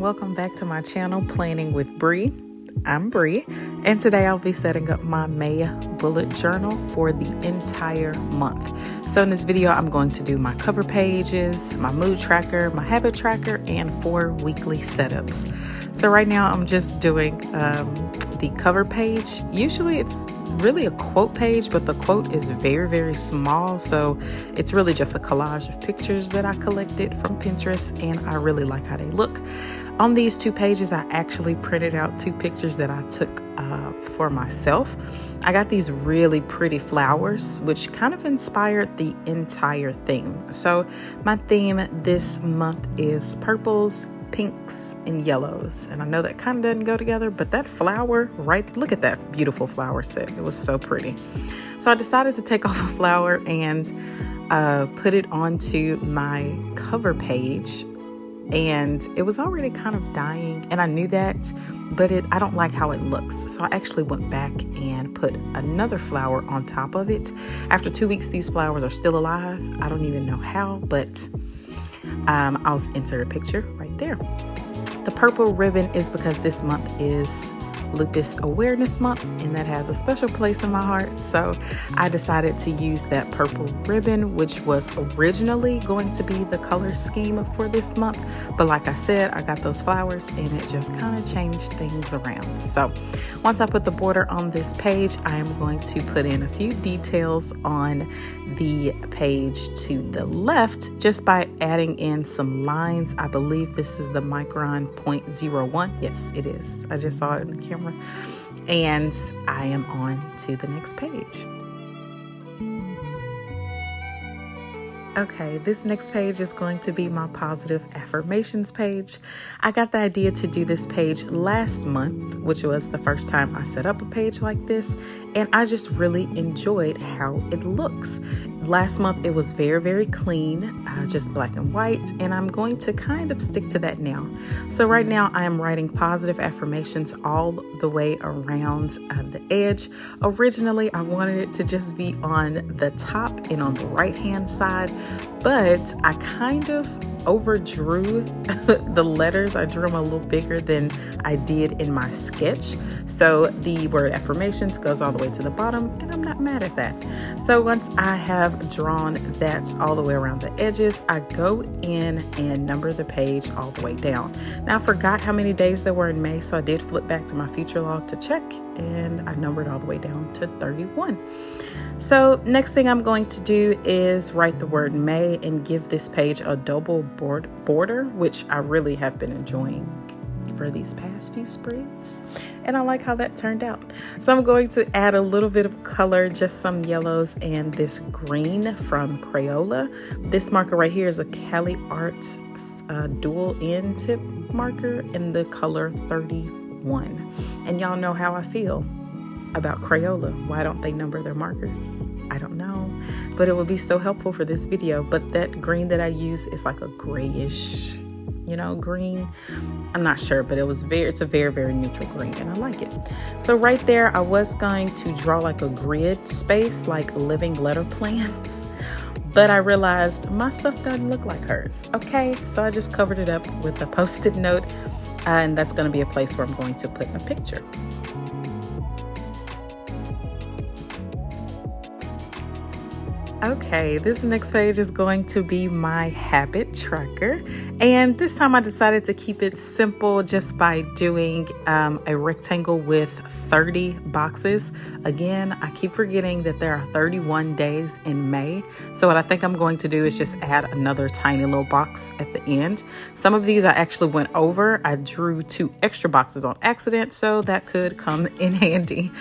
welcome back to my channel, Planning with Bree. I'm Bree, and today I'll be setting up my May bullet journal for the entire month. So in this video, I'm going to do my cover pages, my mood tracker, my habit tracker, and 4 weekly setups. So right now I'm just doing the cover page. Usually it's really a quote page, but the quote is very, very small. So it's really just a collage of pictures that I collected from Pinterest, and I really like how they look. On these 2 pages, I actually printed out 2 pictures that I took for myself. I got these really pretty flowers, which kind of inspired the entire theme. So my theme this month is purples, pinks, and yellows. And I know that kind of doesn't go together, but that flower, right? Look at that beautiful flower set. It was so pretty. So I decided to take off a flower and put it onto my cover page. And it was already kind of dying, and I knew that, but I don't like how it looks. So I actually went back and put another flower on top of it. After 2 weeks, these flowers are still alive. I don't even know how, but I'll insert a picture right there. The purple ribbon is because this month is Lupus Awareness Month, and that has a special place in my heart. So I decided to use that purple ribbon, which was originally going to be the color scheme for this month. But like I said, I got those flowers and it just kind of changed things around. So once I put the border on this page, I am going to put in a few details on the page to the left just by adding in some lines. I believe this is the micron 0.01. Yes, it is. I just saw it in the camera. And I am on to the next page. Okay, this next page is going to be my positive affirmations page. I got the idea to do this page last month, which was the first time I set up a page like this, and I just really enjoyed how it looks. Last month it was very, very clean, just black and white, and I'm going to kind of stick to that now. So right now I am writing positive affirmations all the way around the edge. Originally I wanted it to just be on the top and on the right hand side, but I kind of overdrew the letters. I drew them a little bigger than I did in my sketch. So the word affirmations goes all the way to the bottom, and I'm not mad at that. So once I have drawn that all the way around the edges, I go in and number the page all the way down. Now I forgot how many days there were in May, so I did flip back to my future log to check, and I numbered all the way down to 31. So next thing I'm going to do is write the word May and give this page a double border, which I really have been enjoying for these past few spreads, and I like how that turned out. So I'm going to add a little bit of color, just some yellows and this green from Crayola. This marker right here is a Cali Art dual end tip marker in the color 31, and y'all know how I feel about Crayola. Why don't they number their markers? I don't know, but it would be so helpful for this video. But that green that I use is like a grayish, green. I'm not sure, but it's a very, very neutral green, and I like it. So right there, I was going to draw like a grid space, like living letter plans, but I realized my stuff doesn't look like hers. Okay, so I just covered it up with a Post-it note, and that's going to be a place where I'm going to put a picture. Okay, this next page is going to be my habit tracker, and this time I decided to keep it simple just by doing a rectangle with 30 boxes. Again, I keep forgetting that there are 31 days in May, so what I think I'm going to do is just add another tiny little box at the end. Some of these I actually went over. I drew 2 extra boxes on accident, so that could come in handy.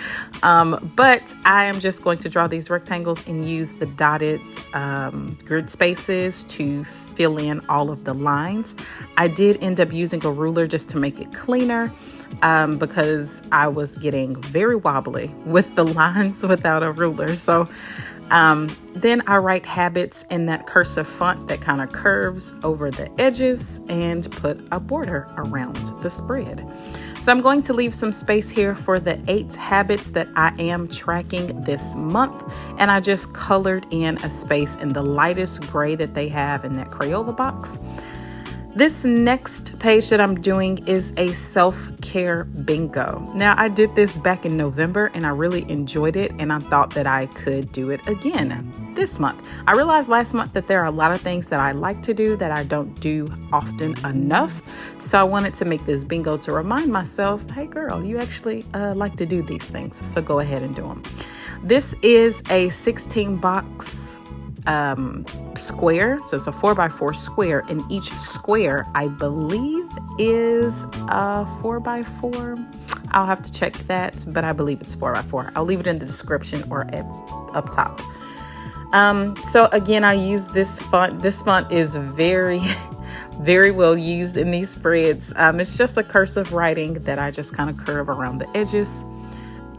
But I am just going to draw these rectangles and use the dotted grid spaces to fill in all of the lines. I did end up using a ruler just to make it cleaner because I was getting very wobbly with the lines without a ruler. So then I write habits in that cursive font that kind of curves over the edges and put a border around the spread. So I'm going to leave some space here for the 8 habits that I am tracking this month. And I just colored in a space in the lightest gray that they have in that Crayola box. This next page that I'm doing is a self-care bingo. Now, I did this back in November and I really enjoyed it, and I thought that I could do it again this month. I realized last month that there are a lot of things that I like to do that I don't do often enough. So I wanted to make this bingo to remind myself, hey girl, you actually like to do these things. So go ahead and do them. This is a 16 box square. So it's a 4x4 square, and each square I believe is a 4x4. I'll have to check that, but I believe it's 4x4. I'll leave it in the description or up top. So again, I use this font. This font is very very well used in these spreads. It's just a cursive writing that I just kind of curve around the edges.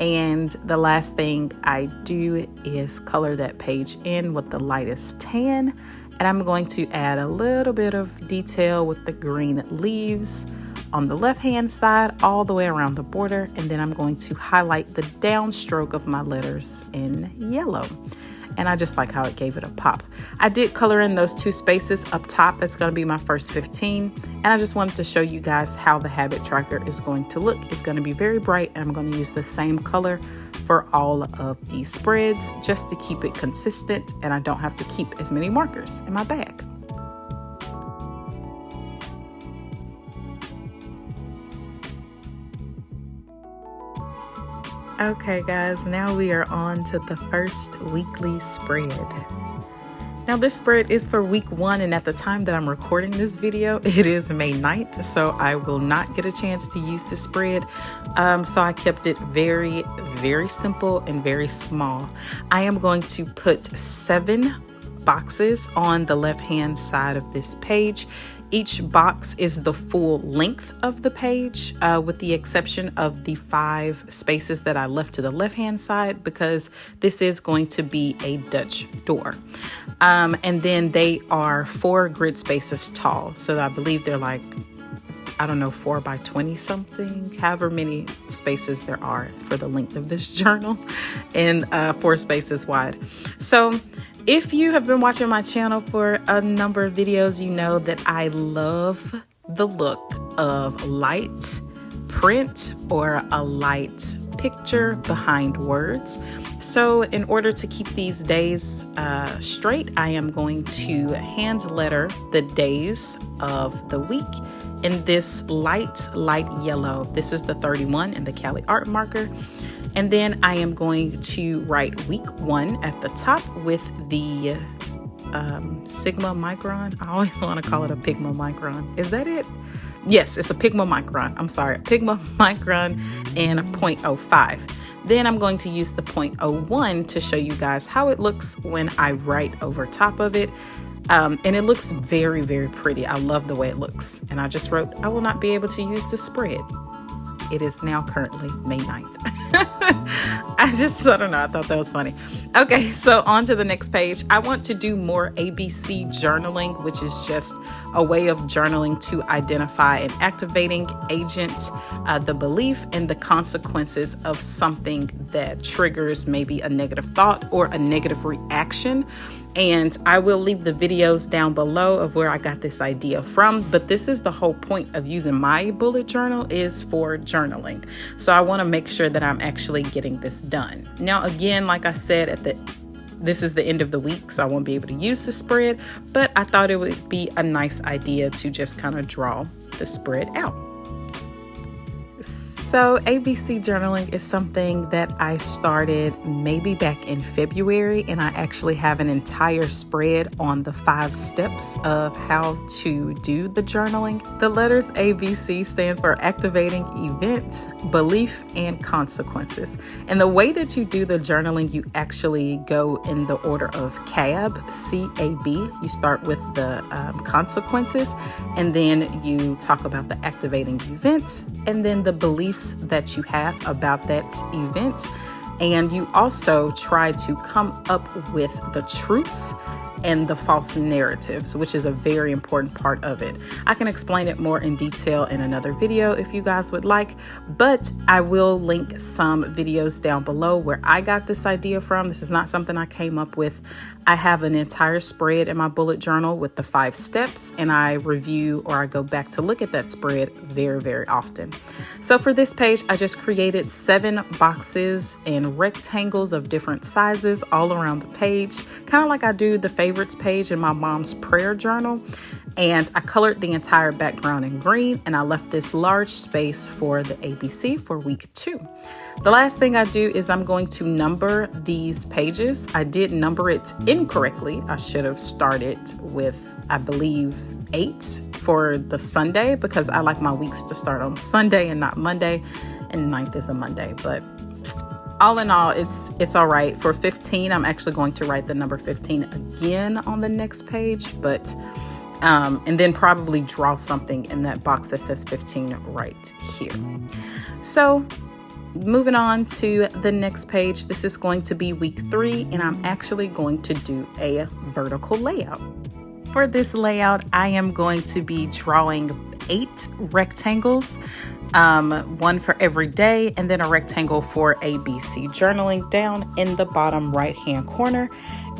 And the last thing I do is color that page in with the lightest tan. And I'm going to add a little bit of detail with the green leaves on the left-hand side all the way around the border. And then I'm going to highlight the downstroke of my letters in yellow. And I just like how it gave it a pop. I did color in those 2 spaces up top. That's going to be my first 15. And I just wanted to show you guys how the habit tracker is going to look. It's going to be very bright, and I'm going to use the same color for all of these spreads just to keep it consistent, and I don't have to keep as many markers in my bag. Okay guys, now we are on to the first weekly spread. Now this spread is for week 1, and at the time that I'm recording this video, it is May 9th, so I will not get a chance to use this spread. So I kept it very, very simple and very small. I am going to put 7 boxes on the left-hand side of this page. Each box is the full length of the page, with the exception of the 5 spaces that I left to the left-hand side, because this is going to be a Dutch door. And then they are 4 grid spaces tall. So I believe they're like, I don't know, 4 by 20 something, however many spaces there are for the length of this journal, and 4 spaces wide. So if you have been watching my channel for a number of videos, you know that I love the look of light print or a light picture behind words. So in order to keep these days straight, I am going to hand letter the days of the week in this light yellow. This is the 31 and the Cali art marker. And then I am going to write week 1 at the top with the Sigma micron. I always want to call it a Pigma micron. Is that it? Yes, it's a Pigma micron. I'm sorry, Pigma micron and 0.05. Then I'm going to use the 0.01 to show you guys how it looks when I write over top of it. And it looks very, very pretty. I love the way it looks. And I just wrote, I will not be able to use the spread. It is now currently May 9th. I don't know. I thought that was funny. Okay, so on to the next page. I want to do more ABC journaling, which is just a way of journaling to identify an activating agent, the belief and the consequences of something that triggers maybe a negative thought or a negative reaction. And I will leave the videos down below of where I got this idea from. But this is the whole point of using my bullet journal, is for journaling. So I want to make sure that I'm actually getting this done. Now, again, like I said, this is the end of the week, so I won't be able to use the spread. But I thought it would be a nice idea to just kind of draw the spread out. So ABC journaling is something that I started maybe back in February, and I actually have an entire spread on the 5 steps of how to do the journaling. The letters ABC stand for activating event, belief, and consequences. And the way that you do the journaling, you actually go in the order of CAB, C-A-B. You start with the consequences, and then you talk about the activating event, and then the beliefs that you have about that event. And you also try to come up with the truths and the false narratives, which is a very important part of it. I can explain it more in detail in another video if you guys would like, but I will link some videos down below where I got this idea from. This is not something I came up with. I have an entire spread in my bullet journal with the 5 steps, and I review or I go back to look at that spread very, very often. So for this page, I just created 7 boxes and rectangles of different sizes all around the page, kind of like I do the favorites page in my mom's prayer journal. And I colored the entire background in green, and I left this large space for the ABC for week 2. The last thing I do is I'm going to number these pages. I did number it incorrectly. I should have started with, I believe, 8 for the Sunday, because I like my weeks to start on Sunday and not Monday, and 9th is a Monday. But all in all, it's all right. For 15, I'm actually going to write the number 15 again on the next page, but and then probably draw something in that box that says 15 right here. So moving on to the next page, this is going to be week 3, and I'm actually going to do a vertical layout. For this layout, I am going to be drawing 8 rectangles, one for every day, and then a rectangle for ABC journaling down in the bottom right hand corner.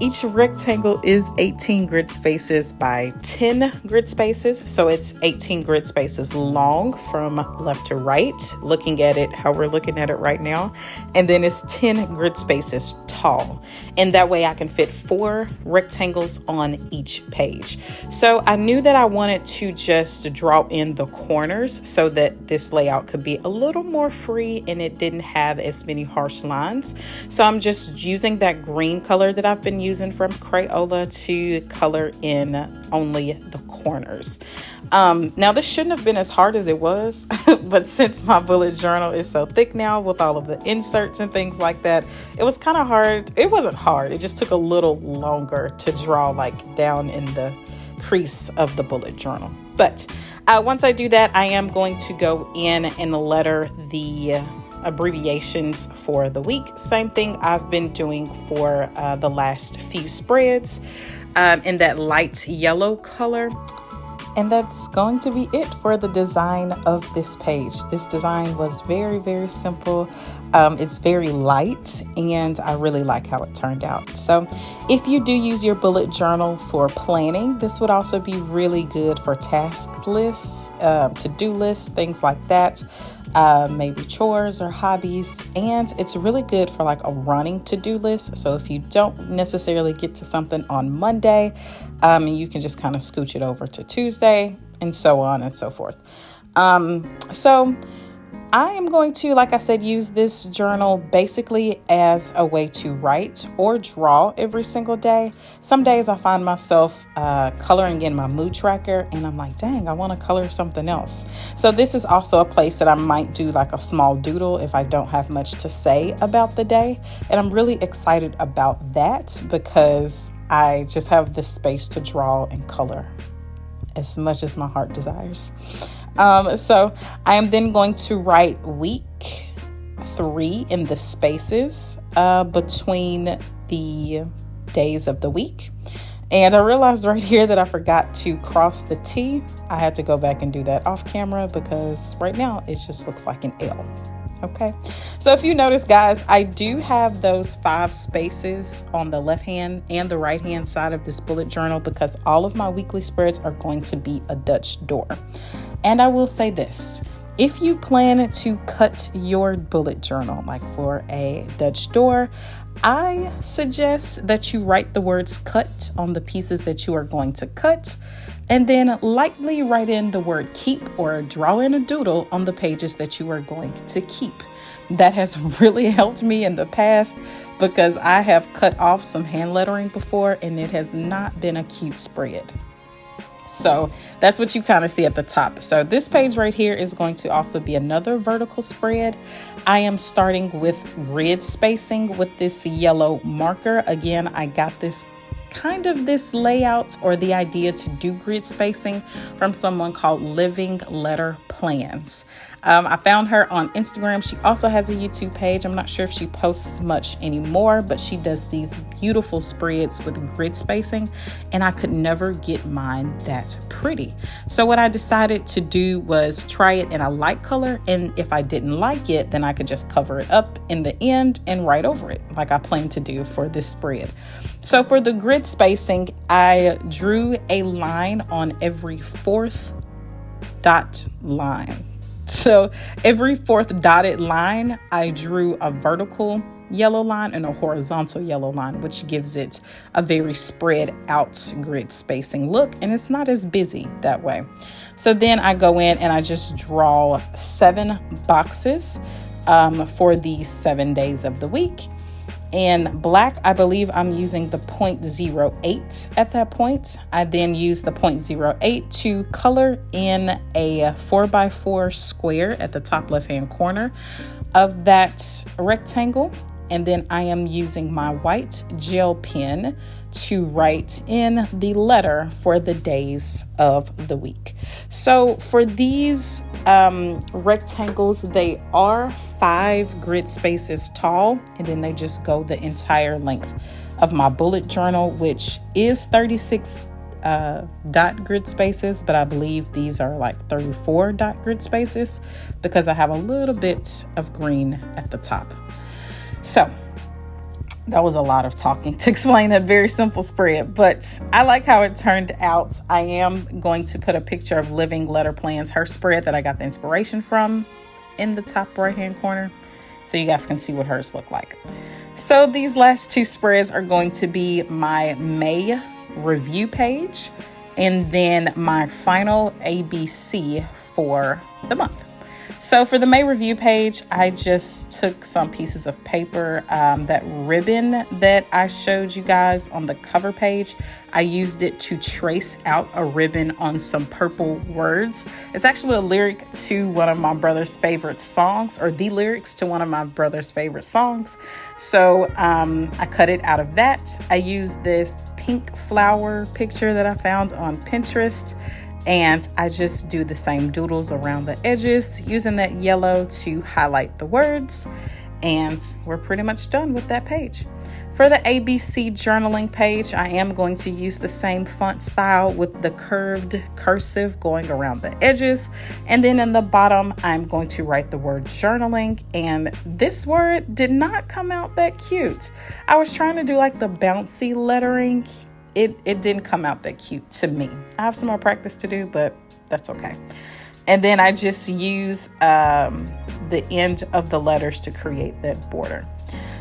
Each rectangle is 18 grid spaces by 10 grid spaces. So it's 18 grid spaces long from left to right, looking at it how we're looking at it right now. And then it's 10 grid spaces tall. And that way I can fit 4 rectangles on each page. So I knew that I wanted to just draw in the corners so that this layout could be a little more free and it didn't have as many harsh lines. So I'm just using that green color that I've been using from Crayola to color in only the corners. Now this shouldn't have been as hard as it was, but since my bullet journal is so thick now with all of the inserts and things like that, it was kind of hard. It wasn't hard. It just took a little longer to draw like down in the crease of the bullet journal. But once I do that, I am going to go in and letter the abbreviations for the week. Same thing I've been doing for the last few spreads in that light yellow color. And that's going to be it for the design of this page. This design was very, very simple. It's very light, and I really like how it turned out. So if you do use your bullet journal for planning, this would also be really good for task lists, to-do lists, things like that. Maybe chores or hobbies, and it's really good for like a running to-do list. So if you don't necessarily get to something on Monday, you can just kind of scooch it over to Tuesday, and so on and so forth. So I am going to, like I said, use this journal basically as a way to write or draw every single day. Some days I find myself coloring in my mood tracker, and I'm like, dang, I want to color something else. So this is also a place that I might do like a small doodle if I don't have much to say about the day. And I'm really excited about that because I just have this space to draw and color as much as my heart desires. So I am then going to write week 3 in the spaces between the days of the week. And I realized right here that I forgot to cross the T. I had to go back and do that off camera because right now it just looks like an L. Okay, so if you notice, guys, I do have those 5 spaces on the left hand and the right hand side of this bullet journal because all of my weekly spreads are going to be a Dutch door. And I will say this, if you plan to cut your bullet journal, like for a Dutch door, I suggest that you write the words cut on the pieces that you are going to cut, and then lightly write in the word keep or draw in a doodle on the pages that you are going to keep. That has really helped me in the past because I have cut off some hand lettering before and it has not been a cute spread. So that's what you kind of see at the top. So this page right here is going to also be another vertical spread. I am starting with grid spacing with this yellow marker. Again, I got this layout or the idea to do grid spacing from someone called Living Letter Plans. I found her on Instagram. She also has a YouTube page. I'm not sure if she posts much anymore, but she does these beautiful spreads with grid spacing, and I could never get mine that pretty. So what I decided to do was try it in a light color, and if I didn't like it, then I could just cover it up in the end and write over it like I plan to do for this spread. So for the grid spacing, I drew a line on every fourth dot line. So every fourth dotted line, I drew a vertical yellow line and a horizontal yellow line, which gives it a very spread out grid spacing look, and it's not as busy that way. So then I go in and I just draw 7 boxes for the 7 days of the week. In black, I believe I'm using the 0.08 at that point. I then use the 0.08 to color in a 4x4 square at the top left-hand corner of that rectangle. And then I am using my white gel pen to write in the letter for the days of the week. So for these rectangles, they are 5 grid spaces tall, and then they just go the entire length of my bullet journal, which is 36 dot grid spaces, but I believe these are like 34 dot grid spaces because I have a little bit of green at the top. So that was a lot of talking to explain that very simple spread, but I like how it turned out. I am going to put a picture of Living Letter Plans, her spread that I got the inspiration from, in the top right hand corner, so you guys can see what hers look like. So these last 2 spreads are going to be my May review page and then my final ABC for the month. So for the May review page, I just took some pieces of paper, that ribbon that I showed you guys on the cover page. I used it to trace out a ribbon on some purple words. It's actually a lyric to one of my brother's favorite songs, or the lyrics to one of my brother's favorite songs. So I cut it out of that. I used this pink flower picture that I found on Pinterest, and I just do the same doodles around the edges using that yellow to highlight the words. And we're pretty much done with that page. For the ABC journaling page, I am going to use the same font style with the curved cursive going around the edges. And then in the bottom, I'm going to write the word journaling. And this word did not come out that cute. I was trying to do like the bouncy lettering. It didn't come out that cute to me. I have some more practice to do, but that's okay. And then I just use the end of the letters to create that border.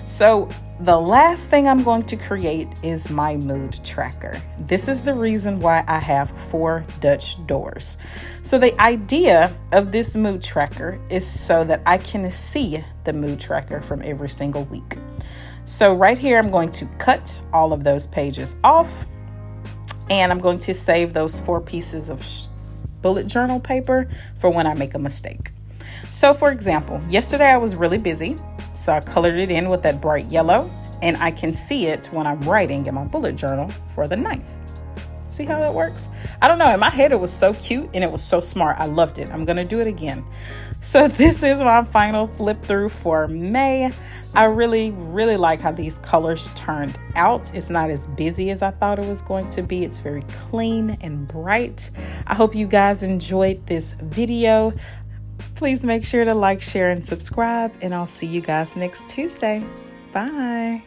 So the last thing I'm going to create is my mood tracker. This is the reason why I have 4 Dutch doors. So the idea of this mood tracker is so that I can see the mood tracker from every single week. So right here, I'm going to cut all of those pages off, and I'm going to save those 4 pieces of bullet journal paper for when I make a mistake. So for example, yesterday I was really busy, so I colored it in with that bright yellow, and I can see it when I'm writing in my bullet journal for the 9th. See how that works? I don't know. In my head, it was so cute and it was so smart. I loved it. I'm going to do it again. So this is my final flip through for May. I really, really like how these colors turned out. It's not as busy as I thought it was going to be. It's very clean and bright. I hope you guys enjoyed this video. Please make sure to like, share, and subscribe, and I'll see you guys next Tuesday. Bye.